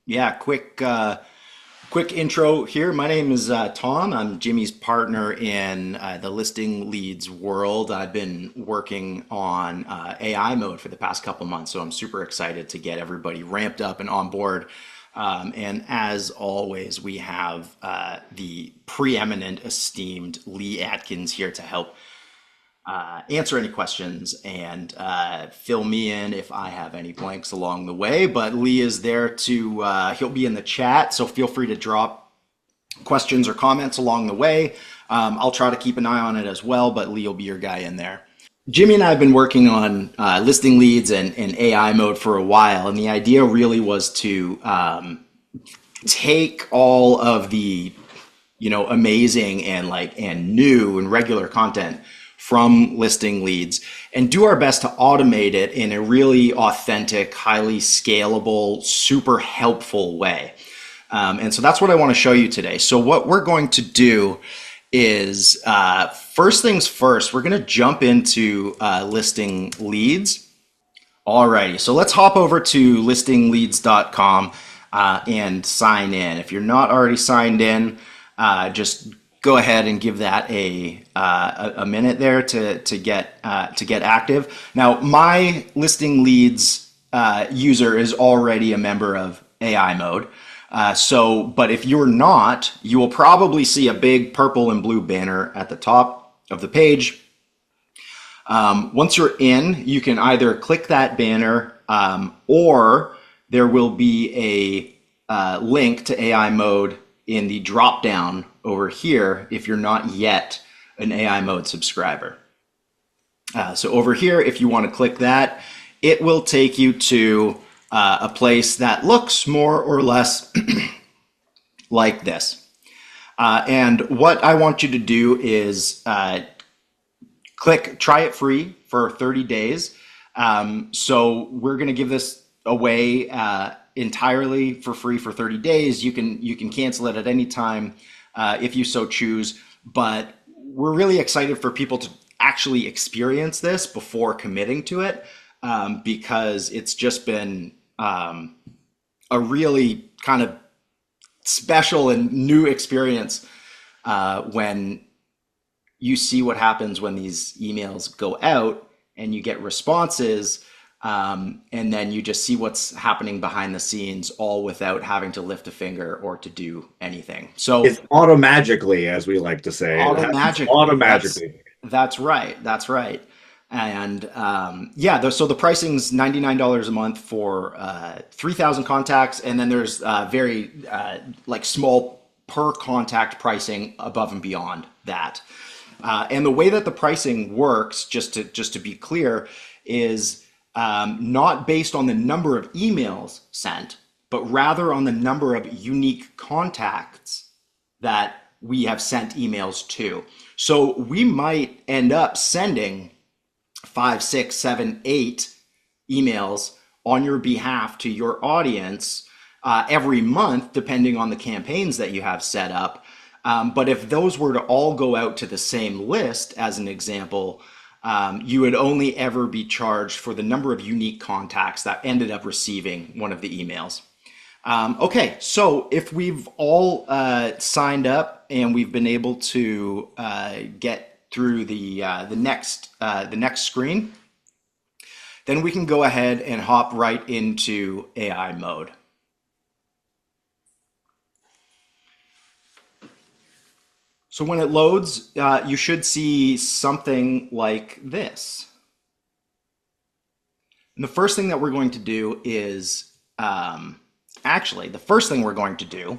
Yeah, quick intro here. My name is Tom. I'm Jimmy's partner in the listing leads world. I've been working on AI mode for the past couple months, so I'm super excited to get everybody ramped up and on board. And as always, we have the preeminent, esteemed Lee Atkins here to help answer any questions and fill me in if I have any blanks along the way. But Lee is there to, he'll be in the chat, so feel free to drop questions or comments along the way. I'll try to keep an eye on it as well, but Lee will be your guy in there. Jimmy and I have been working on listing leads and AI mode for a while, and the idea really was to take all of the amazing and new and regular content from listing leads and do our best to automate it in a really authentic, highly scalable, super helpful way. And so that's what I want to show you today. So what we're going to do is first things first, we're going to jump into listing leads. Alrighty, so let's hop over to listingleads.com and sign in. If you're not already signed in, just go ahead and give that a minute there to get active. Now, my listing leads user is already a member of AI mode. But if you're not, you will probably see a big purple and blue banner at the top of the page. Once you're in, you can either click that banner or there will be a link to AI mode in the drop down over here if you're not yet an AI mode subscriber. So over here, if you want to click that, it will take you to a place that looks more or less like this. And what I want you to do is click try it free for 30 days. So we're going to give this away entirely for free for 30 days. You can cancel it at any time if you so choose, but we're really excited for people to actually experience this before committing to it, because it's just been a really kind of special and new experience when you see what happens when these emails go out and you get responses, and then you just see what's happening behind the scenes, all without having to lift a finger or to do anything. So It's automagically, as we like to say. It auto happens magically, automagically. that's right, that's right. And yeah, so the pricing's $99 a month for 3,000 contacts, and then there's very like small per contact pricing above and beyond that. And the way that the pricing works, just to be clear, is not based on the number of emails sent, but rather on the number of unique contacts that we have sent emails to. So we might end up sending 5, 6, 7, 8 emails on your behalf to your audience every month, depending on the campaigns that you have set up. But if those were to all go out to the same list, as an example, you would only ever be charged for the number of unique contacts that ended up receiving one of the emails. Okay, so if we've all signed up and we've been able to get through the next screen, then we can go ahead and hop right into AI mode. So when it loads, you should see something like this. And the first thing that we're going to do is, actually, the first thing we're going to do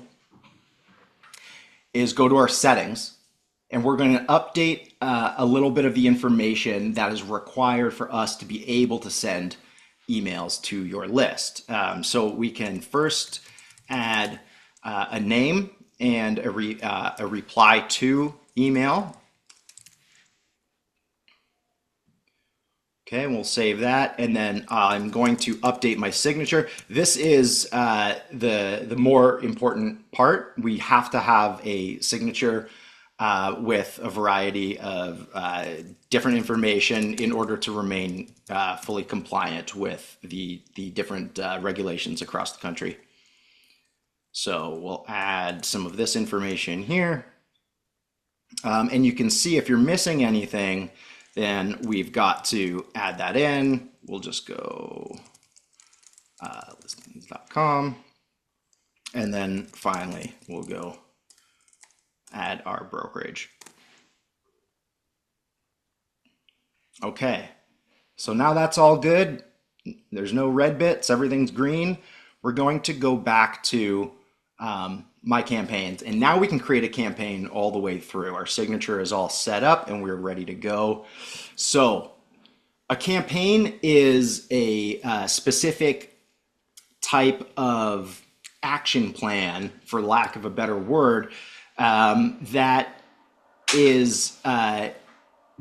is go to our settings, and we're going to update a little bit of the information that is required for us to be able to send emails to your list. So we can first add a name and a reply to email. Okay, and we'll save that, and then I'm going to update my signature. This is the more important part. We have to have a signature with a variety of different information in order to remain fully compliant with the different regulations across the country. So we'll add some of this information here. And you can see if you're missing anything, then we've got to add that in. We'll just go listings.com. And then finally, we'll go add our brokerage. Okay, so now that's all good. There's no red bits, everything's green. We're going to go back to my campaigns, and now we can create a campaign all the way through. Our signature is all set up and we're ready to go. So a campaign is a specific type of action plan, for lack of a better word, that is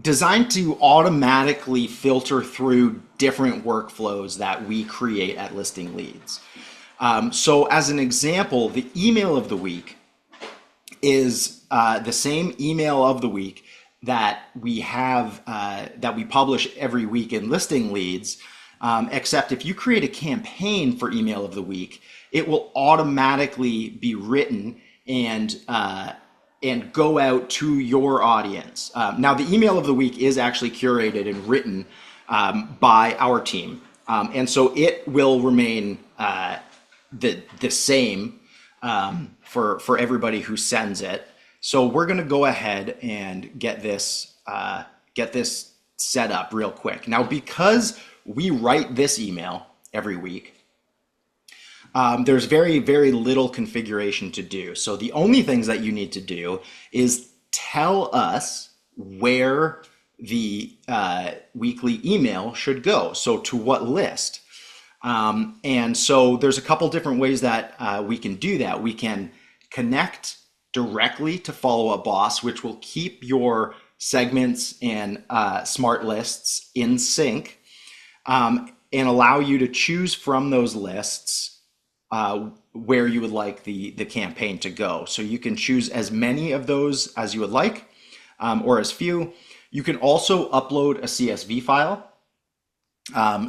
designed to automatically filter through different workflows that we create at Listing Leads. So as an example, the email of the week is the same email of the week that we have, that we publish every week in Listing Leads, except if you create a campaign for email of the week, it will automatically be written and go out to your audience. Now, the email of the week is actually curated and written by our team, and so it will remain the same for everybody who sends it. So we're going to go ahead and get this set up real quick. Now, because we write this email every week, there's very, very little configuration to do. So the only things that you need to do is tell us where the weekly email should go. So to what list? And so there's a couple different ways that we can do that. We can connect directly to Follow Up Boss, which will keep your segments and smart lists in sync, and allow you to choose from those lists where you would like the campaign to go. So you can choose as many of those as you would like, or as few. You can also upload a CSV file.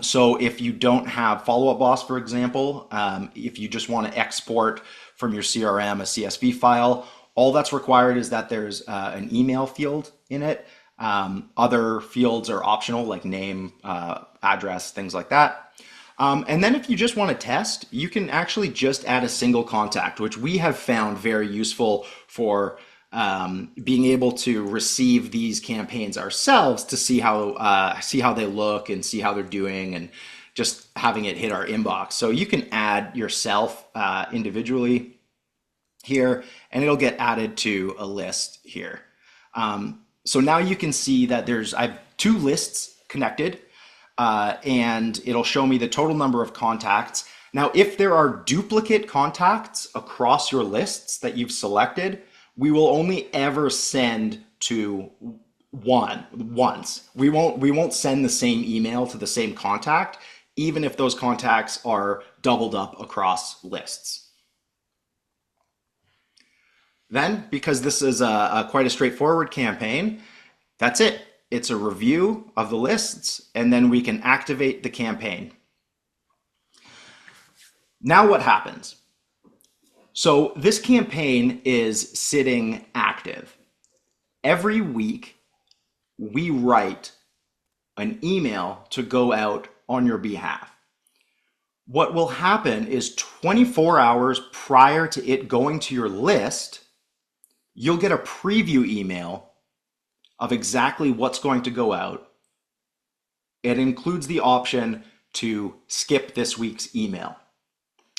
So if you don't have Follow Up Boss, for example, if you just want to export from your CRM a CSV file, all that's required is that there's an email field in it. Other fields are optional, like name, address, things like that. And then if you just want to test, you can actually just add a single contact, which we have found very useful for being able to receive these campaigns ourselves to see how they look and see how they're doing, and just having it hit our inbox. So you can add yourself individually here, and it'll get added to a list here. So now you can see that I have two lists connected, and it'll show me the total number of contacts. Now, if there are duplicate contacts across your lists that you've selected, we will only ever send to once. We won't send the same email to the same contact, even if those contacts are doubled up across lists. Then, because this is quite a straightforward campaign, that's it. It's a review of the lists, and then we can activate the campaign. Now what happens? So this campaign is sitting active. Every week, we write an email to go out on your behalf. What will happen is 24 hours prior to it going to your list, you'll get a preview email of exactly what's going to go out. It includes the option to skip this week's email.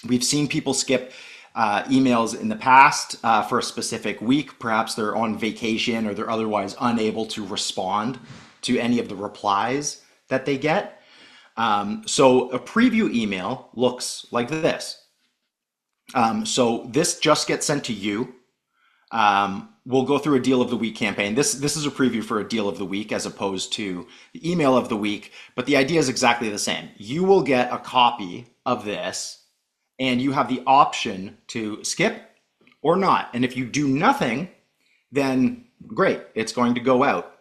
We've seen people skip emails in the past for a specific week. Perhaps they're on vacation or they're otherwise unable to respond to any of the replies that they get. So a preview email looks like this. So this just gets sent to you. We'll go through a deal of the week campaign. This is a preview for a deal of the week as opposed to the email of the week, but the idea is exactly the same. You will get a copy of this, and you have the option to skip or not. And if you do nothing, then great, it's going to go out.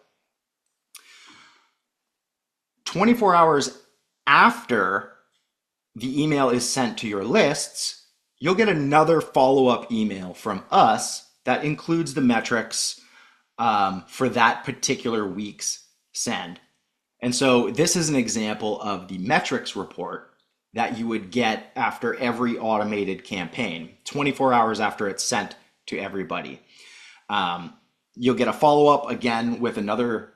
24 hours after the email is sent to your lists, you'll get another follow-up email from us that includes the metrics for that particular week's send. And so this is an example of the metrics report that you would get after every automated campaign, 24 hours after it's sent to everybody. You'll get a follow-up again with another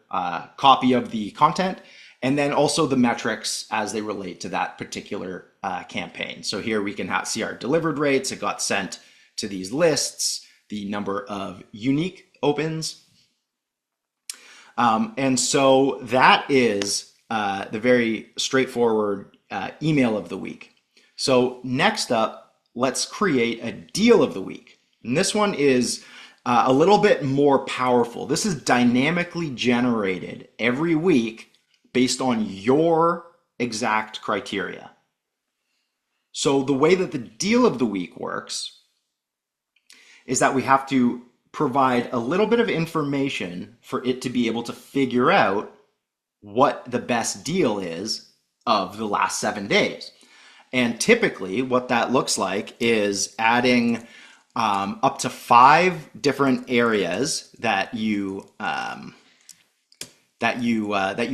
copy of the content, and then also the metrics as they relate to that particular campaign. So here we can see our delivered rates. It got sent to these lists, the number of unique opens. And so that is the very straightforward email of the week. So next up, let's create a deal of the week. And this one is a little bit more powerful. This is dynamically generated every week based on your exact criteria. So the way that the deal of the week works is that we have to provide a little bit of information for it to be able to figure out what the best deal is of the last 7 days. And typically what that looks like is adding up to 5 different areas that you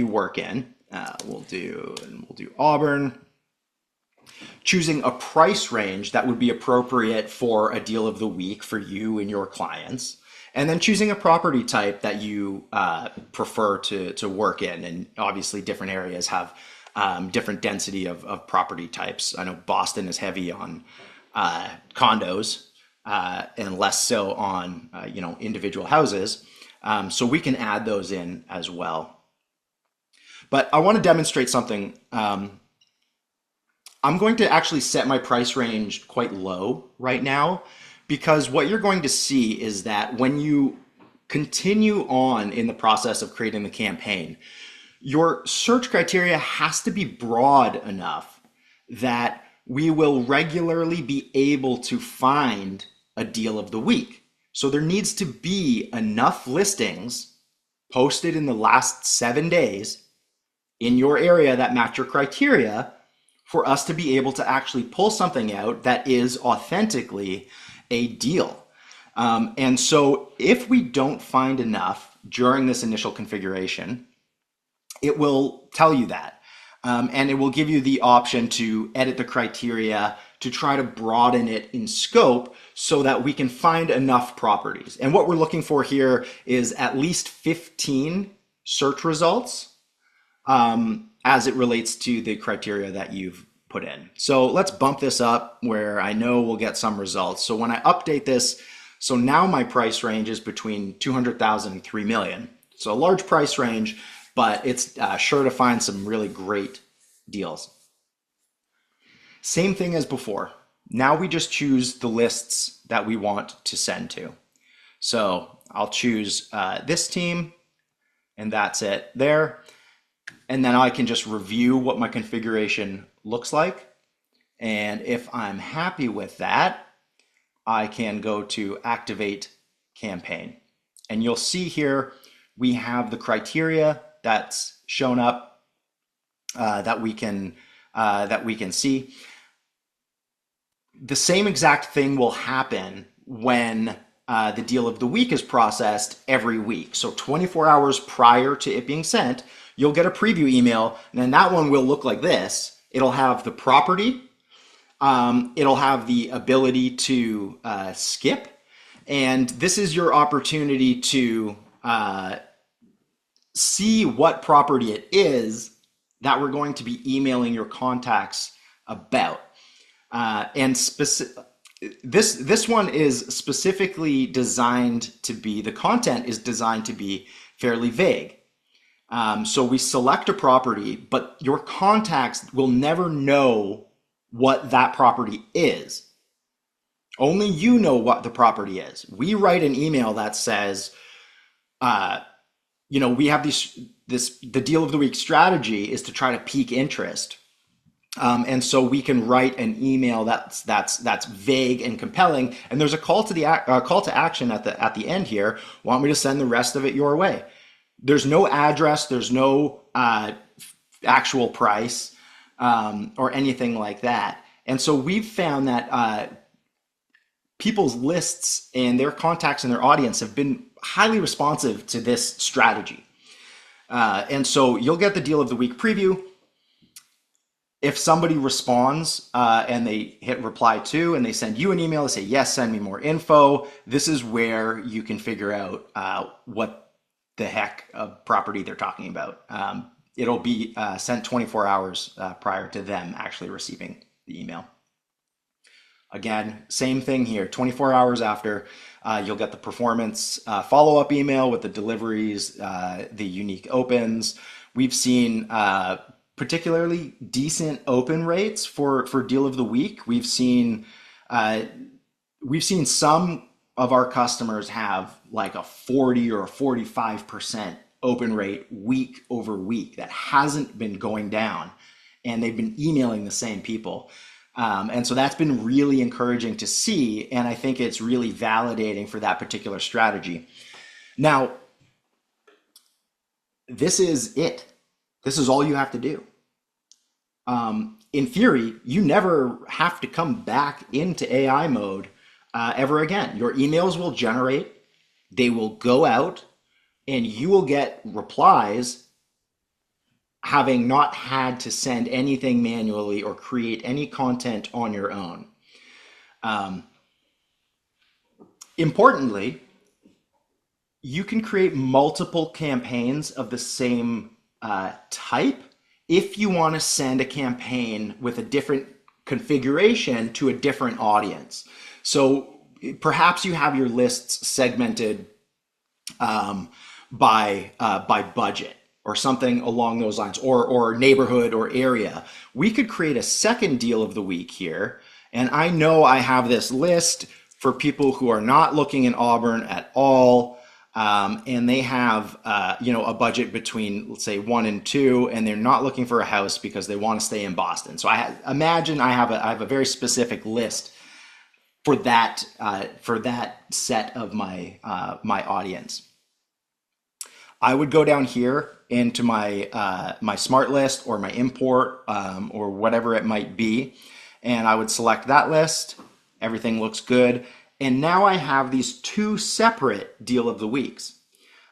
work in. We'll do Auburn. Choosing a price range that would be appropriate for a deal of the week for you and your clients, and then choosing a property type that you prefer to work in. And obviously different areas have different density of property types. I know Boston is heavy on condos and less so on individual houses. So we can add those in as well. But I want to demonstrate something. I'm going to actually set my price range quite low right now, because what you're going to see is that when you continue on in the process of creating the campaign, your search criteria has to be broad enough that we will regularly be able to find a deal of the week. So there needs to be enough listings posted in the last 7 days in your area that match your criteria for us to be able to actually pull something out that is authentically a deal. And so if we don't find enough during this initial configuration, it will tell you that. And it will give you the option to edit the criteria to try to broaden it in scope so that we can find enough properties. And what we're looking for here is at least 15 search results as it relates to the criteria that you've put in. So let's bump this up where I know we'll get some results. So when I update this, so now my price range is between 200,000 and 3 million. So a large price range, but it's sure to find some really great deals. Same thing as before. Now we just choose the lists that we want to send to. So I'll choose this team, and that's it there. And then I can just review what my configuration looks like. And if I'm happy with that, I can go to activate campaign. And you'll see here, we have the criteria that's shown up that we can see. The same exact thing will happen when the deal of the week is processed every week. So 24 hours prior to it being sent, you'll get a preview email, and then that one will look like this. It'll have the property, it'll have the ability to skip, and this is your opportunity to see what property it is that we're going to be emailing your contacts about. And this one is specifically designed to be, the content is designed to be fairly vague. So we select a property, but your contacts will never know what that property is. Only you know what the property is. We write an email that says, we have the deal of the week strategy is to try to pique interest. And so we can write an email that's vague and compelling, and there's a call to action at the end here. Want me to send the rest of it your way? There's no address, there's no actual price or anything like that. And so we've found that people's lists and their contacts and their audience have been highly responsive to this strategy. And so you'll get the deal of the week preview. If somebody responds and they hit reply to and they send you an email, they say, yes, send me more info. This is where you can figure out what the heck of property they're talking about. It'll be sent 24 hours prior to them actually receiving the email. Again, same thing here, 24 hours after, you'll get the performance follow-up email with the deliveries, the unique opens. We've seen particularly decent open rates for deal of the week. We've seen some of our customers have like a 40 or a 45% open rate week over week that hasn't been going down, and they've been emailing the same people. And so that's been really encouraging to see, and I think it's really validating for that particular strategy. Now, this is it. This is all you have to do. In theory, you never have to come back into AI mode ever again. Your emails will generate, they will go out, and you will get replies having not had to send anything manually or create any content on your own. Importantly, you can create multiple campaigns of the same type if you want to send a campaign with a different configuration to a different audience. So perhaps you have your lists segmented by budget or something along those lines, or neighborhood or area. We could create a second deal of the week here. And I know I have this list for people who are not looking in Auburn at all. And they have, a budget between, let's say, 1 and 2, and they're not looking for a house because they want to stay in Boston. So imagine I have a very specific list for that set of my audience. I would go down here into my my smart list or my import or whatever it might be, and I would select that list. Everything looks good. And now I have these 2 separate deal of the weeks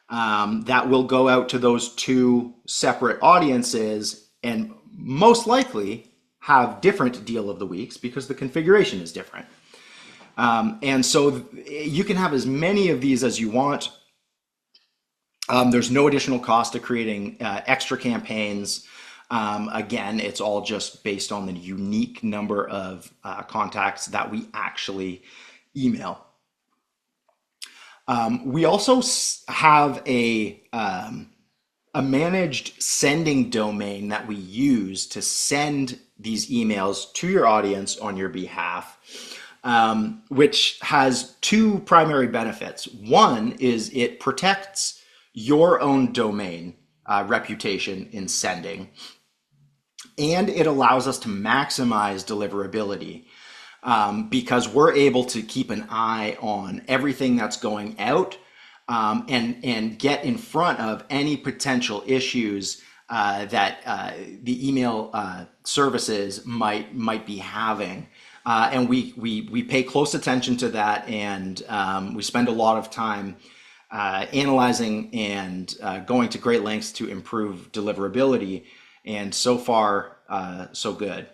that will go out to those 2 separate audiences and most likely have different deal of the weeks because the configuration is different. And so you can have as many of these as you want. There's no additional cost to creating extra campaigns. Again, it's all just based on the unique number of contacts that we actually email. We also have a managed sending domain that we use to send these emails to your audience on your behalf, which has 2 primary benefits. One is it protects your own domain reputation in sending, and it allows us to maximize deliverability. Because we're able to keep an eye on everything that's going out and get in front of any potential issues that the email services might be having. And we pay close attention to that, and we spend a lot of time analyzing and going to great lengths to improve deliverability. And so far, so good.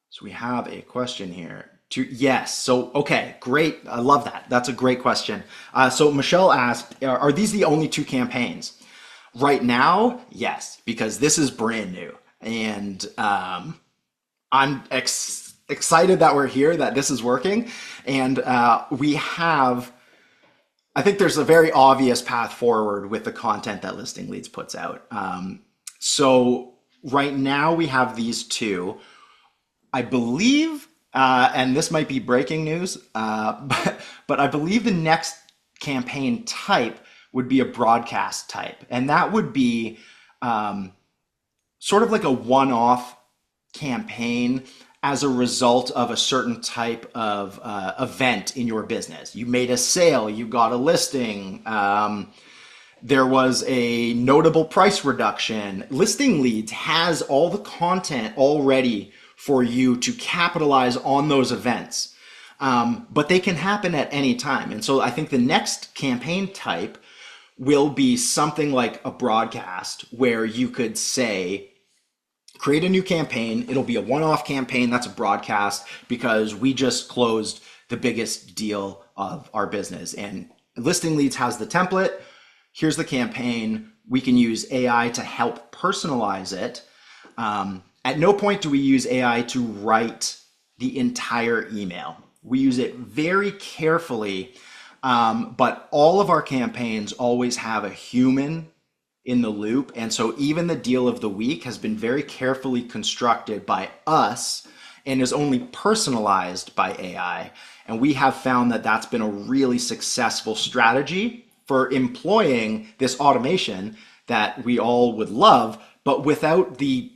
So we have a question here. Yes. So, okay, great. I love that. That's a great question. So Michelle asked, are these the only 2 campaigns? Right now, yes, because this is brand new. And I'm excited that we're here, that this is working. And we have, I think there's a very obvious path forward with the content that Listing Leads puts out. So right now we have these 2. I believe, and this might be breaking news, but I believe the next campaign type would be a broadcast type. And that would be sort of like a one-off campaign as a result of a certain type of event in your business. You made a sale, you got a listing, there was a notable price reduction. Listing Leads has all the content already for you to capitalize on those events. But they can happen at any time. And so I think the next campaign type will be something like a broadcast where you could say, create a new campaign. It'll be a one-off campaign that's a broadcast because we just closed the biggest deal of our business. And Listing Leads has the template. Here's the campaign. We can use AI to help personalize it. At no point do we use AI to write the entire email. We use it very carefully, but all of our campaigns always have a human in the loop. And so even the deal of the week has been very carefully constructed by us and is only personalized by AI. And we have found that that's been a really successful strategy for employing this automation that we all would love, but without the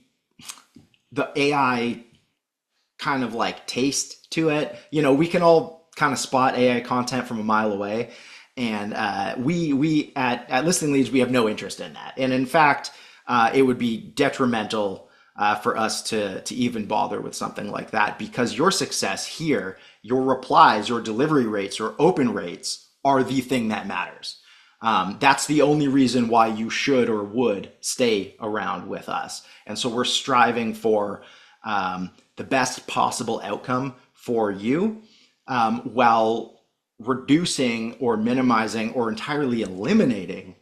AI kind of like taste to it. You know, we can all kind of spot AI content from a mile away. And we at Listing Leads, we have no interest in that. And in fact, it would be detrimental for us to even bother with something like that, because your success here, your replies, your delivery rates, your open rates are the thing that matters. That's the only reason why you should or would stay around with us. And so we're striving for the best possible outcome for you, while reducing or minimizing or entirely eliminating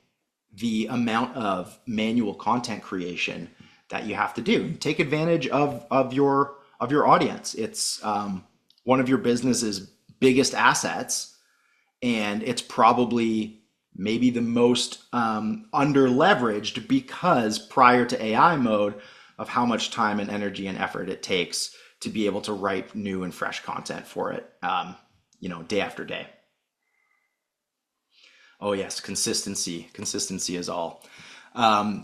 the amount of manual content creation that you have to do. Take advantage of your audience. It's one of your business's biggest assets, and it's probably maybe the most under leveraged, because prior to AI mode, of how much time and energy and effort it takes to be able to write new and fresh content for it, day after day. Oh yes, consistency is all. Real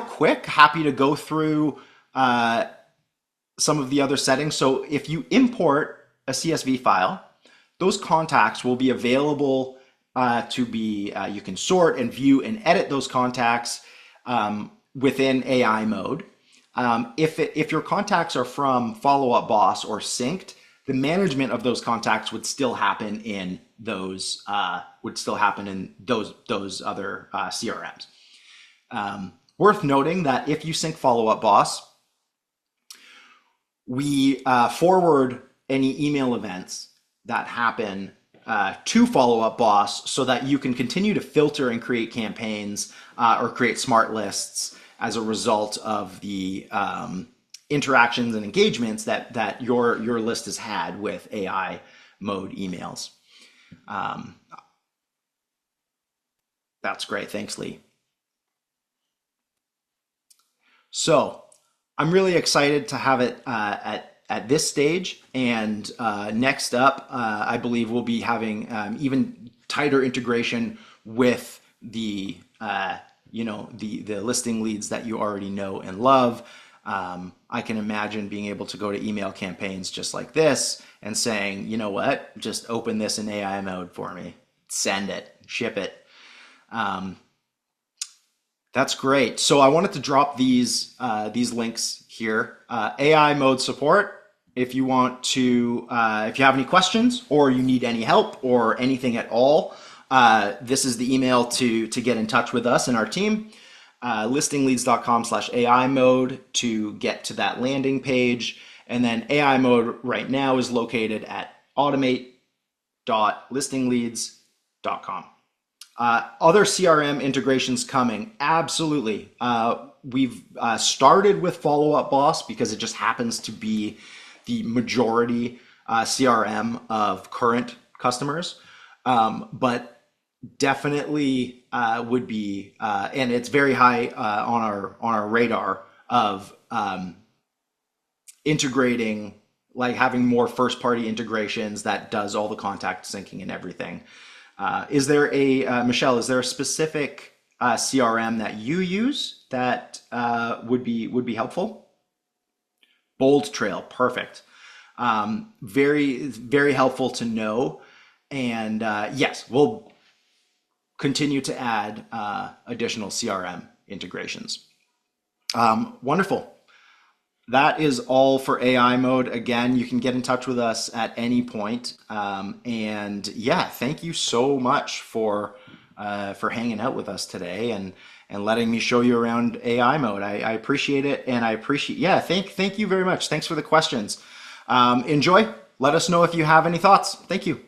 quick, happy to go through some of the other settings. So if you import a CSV file, those contacts will be available you can sort and view and edit those contacts within AI mode. If your contacts are from Follow Up Boss or synced, the management of those contacts would still happen in those other CRMs. Worth noting that if you sync Follow Up Boss, we forward any email events that happen to Follow Up Boss, so that you can continue to filter and create campaigns or create smart lists as a result of the interactions and engagements that your list has had with AI mode emails. That's great. Thanks, Lee. So I'm really excited to have it at this stage. And next up, I believe we'll be having even tighter integration with the Listing Leads that you already know and love. I can imagine being able to go to email campaigns just like this and saying, you know what, just open this in AI mode for me, send it, ship it. That's great. So I wanted to drop these links here. AI mode support. If you want to, if you have any questions or you need any help or anything at all, this is the email to get in touch with us and our team. listingleads.com/AI mode to get to that landing page. And then AI mode right now is located at automate.listingleads.com. Other CRM integrations coming, absolutely. We've started with Follow Up Boss because it just happens to be the majority CRM of current customers, but definitely would be, and it's very high on our radar of integrating, like having more first party integrations that does all the contact syncing and everything. Is there Michelle, is there a specific CRM that you use that would be helpful? Bold Trail, perfect. Very, very helpful to know. And yes, we'll continue to add additional CRM integrations. Wonderful. that is all for AI mode. Again, you can get in touch with us at any point. And yeah, thank you so much for hanging out with us today and letting me show you around AI mode. I appreciate it, and I appreciate yeah. Thank you very much. Thanks for the questions. Enjoy. Let us know if you have any thoughts. Thank you.